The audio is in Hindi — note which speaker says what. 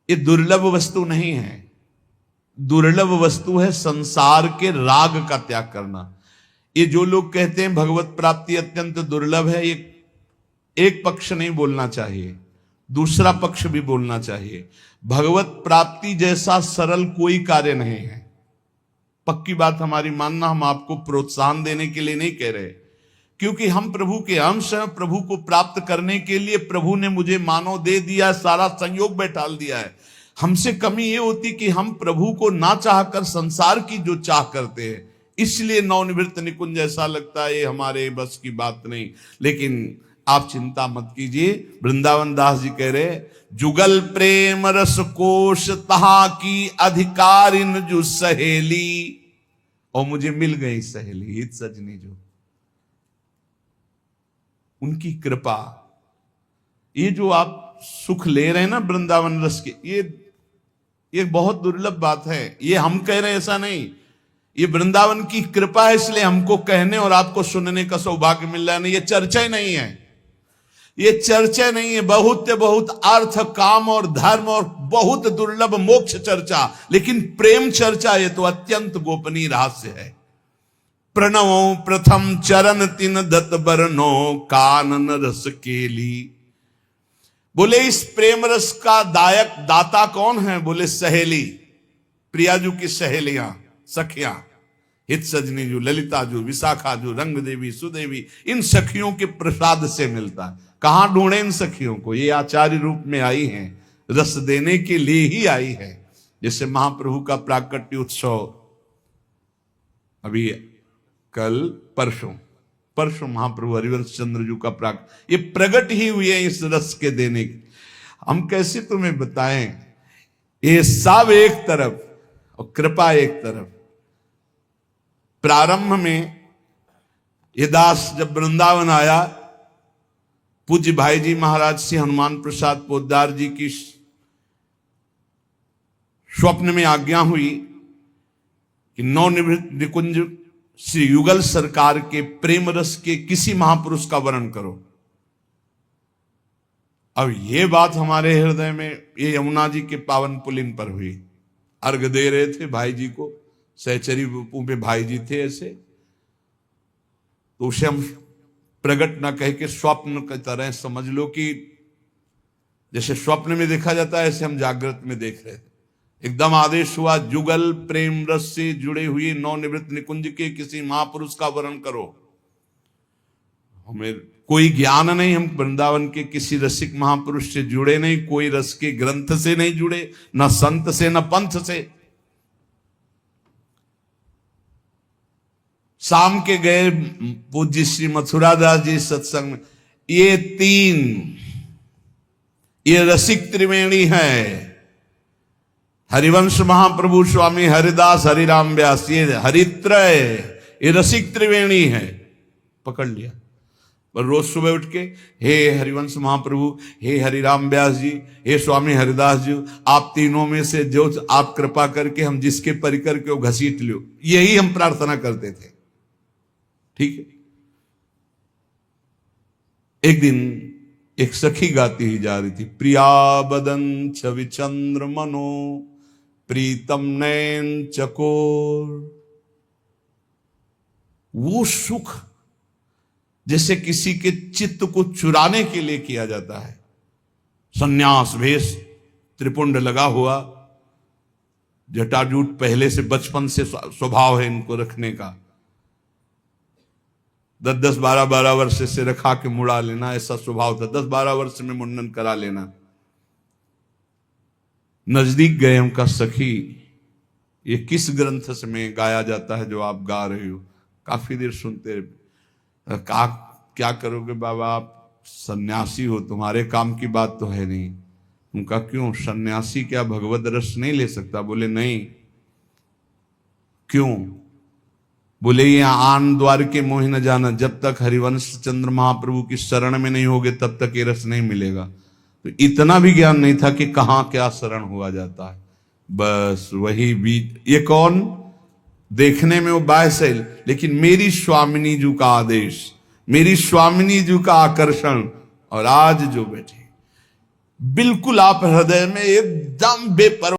Speaker 1: ये दुर्लभ वस्तु नहीं है। दुर्लभ वस्तु है संसार के राग का त्याग करना। ये जो लोग कहते हैं भगवत प्राप्ति अत्यंत दुर्लभ है, ये एक पक्ष नहीं बोलना चाहिए, दूसरा पक्ष भी बोलना चाहिए। भगवत प्राप्ति जैसा सरल कोई कार्य नहीं है। पक्की बात हमारी मानना, हम आपको प्रोत्साहन देने के लिए नहीं कह रहे, क्योंकि हम प्रभु के अंश हैं। प्रभु को प्राप्त करने के लिए प्रभु ने मुझे मानव दे दिया, सारा संयोग बैठाल दिया है। हमसे कमी ये होती कि हम प्रभु को ना चाहकर संसार की जो चाह करते हैं, इसलिए नवनिवृत्त निकुंज ऐसा लगता है ये हमारे बस की बात नहीं। लेकिन आप चिंता मत कीजिए, वृंदावन दास जी कह रहे, जुगल प्रेम रस कोश तहा की अधिकारिन जो सहेली, और मुझे मिल गई सहेली हित सजनी जो, उनकी कृपा। ये जो आप सुख ले रहे हैं ना वृंदावन रस के, ये बहुत दुर्लभ बात है। ये हम कह रहे हैं ऐसा नहीं, ये वृंदावन की कृपा है, इसलिए हमको कहने और आपको सुनने का सौभाग्य मिल रहा है। नहीं, ये चर्चा ही नहीं है, ये चर्चा नहीं है। बहुत अर्थ काम और धर्म और बहुत दुर्लभ मोक्ष चर्चा, लेकिन प्रेम चर्चा ये तो अत्यंत गोपनीय रहस्य है। प्रणवों प्रथम चरण तिन दत्त बरनो कानन रस केली। बोले इस प्रेम रस का दायक दाता कौन है? बोले सहेली, प्रियाजू की सहेलियां, सखियां, हित सजनी जो, ललिता जो, विशाखा जो, रंग देवी, सुदेवी, इन सखियों के प्रसाद से मिलता है। कहां ढूंढे इन सखियों को? ये आचार्य रूप में आई हैं, रस देने के लिए ही आई है। जैसे महाप्रभु का प्राकट्य उत्सव अभी कल परसों महाप्रभु हरिवंश चंद्र जी का ये प्रकट ही हुए हैं इस रस के देने की। हम कैसे तुम्हें बताएं, ये सब एक तरफ और कृपा एक तरफ। प्रारंभ में ये दास जब वृंदावन आया, पूज्य भाई जी महाराज श्री हनुमान प्रसाद पोद्दार जी की स्वप्न में आज्ञा हुई कि नवनिवृत्त निकुंज श्री युगल सरकार के प्रेम रस के किसी महापुरुष का वर्णन करो। अब ये बात हमारे हृदय में, ये यमुना जी के पावन पुलिन पर हुई। अर्घ दे रहे थे भाई जी को, सहचरी पे भाई जी थे ऐसे, तो उसे हम प्रकट ना कह के स्वप्न की तरह समझ लो कि जैसे स्वप्न में देखा जाता है, ऐसे हम जागृत में देख रहे थे। एकदम आदेश हुआ, जुगल प्रेम रस से जुड़े हुए नवनिवृत्त निकुंज के किसी महापुरुष का वर्णन करो। हमें कोई ज्ञान नहीं, हम वृंदावन के किसी रसिक महापुरुष से जुड़े नहीं, कोई रस के ग्रंथ से नहीं जुड़े, न संत से न पंथ से। शाम के गए पूज्य श्री मथुरादास जी सत्संग में, ये रसिक त्रिवेणी है। हरिवंश महाप्रभु स्वामी हरिदास हरिराम व्यास, ये हरित्रय, ये रसिक त्रिवेणी है। पकड़ लिया। पर रोज सुबह उठ के हे हरिवंश महाप्रभु, हे हरिराम व्यास जी, हे स्वामी हरिदास जी, आप तीनों में से जो आप कृपा करके हम जिसके परिकर के वो घसीट लो, यही हम प्रार्थना करते थे। ठीक है। एक दिन एक सखी गाती ही जा रही थी, प्रिया बदन छवि चंद्र मनो प्रीतम नैन चकोर। वो सुख जैसे किसी के चित्त को चुराने के लिए किया जाता है। सन्यास भेष, त्रिपुंड लगा हुआ, जटाजूट पहले से बचपन से स्वभाव है इनको रखने का, 10-10, 12-12 वर्ष से रखा के मुड़ा लेना, ऐसा स्वभाव था। 10-12 वर्ष में मुंडन करा लेना। नजदीक गए उनका, सखी ये किस ग्रंथ से में गाया जाता है जो आप गा रहे हो? काफी देर सुनते रहे। क्या करोगे बाबा, आप सन्यासी हो, तुम्हारे काम की बात तो है नहीं। उनका क्यों? सन्यासी क्या भगवत रस नहीं ले सकता? बोले नहीं। क्यों? बोले ये आन द्वार के मोह न जाना, जब तक हरिवंश चंद्र महाप्रभु की शरण में नहीं होगे तब तक ये रस नहीं मिलेगा। तो इतना भी ज्ञान नहीं था कि कहां क्या शरण हुआ जाता है। बस वही बीत, ये कौन? देखने में वो बायसल, लेकिन मेरी स्वामिनी जी का आदेश, मेरी स्वामिनी जी का आकर्षण, और आज जो बैठे बिल्कुल आप हृदय में एकदम बेपरवाह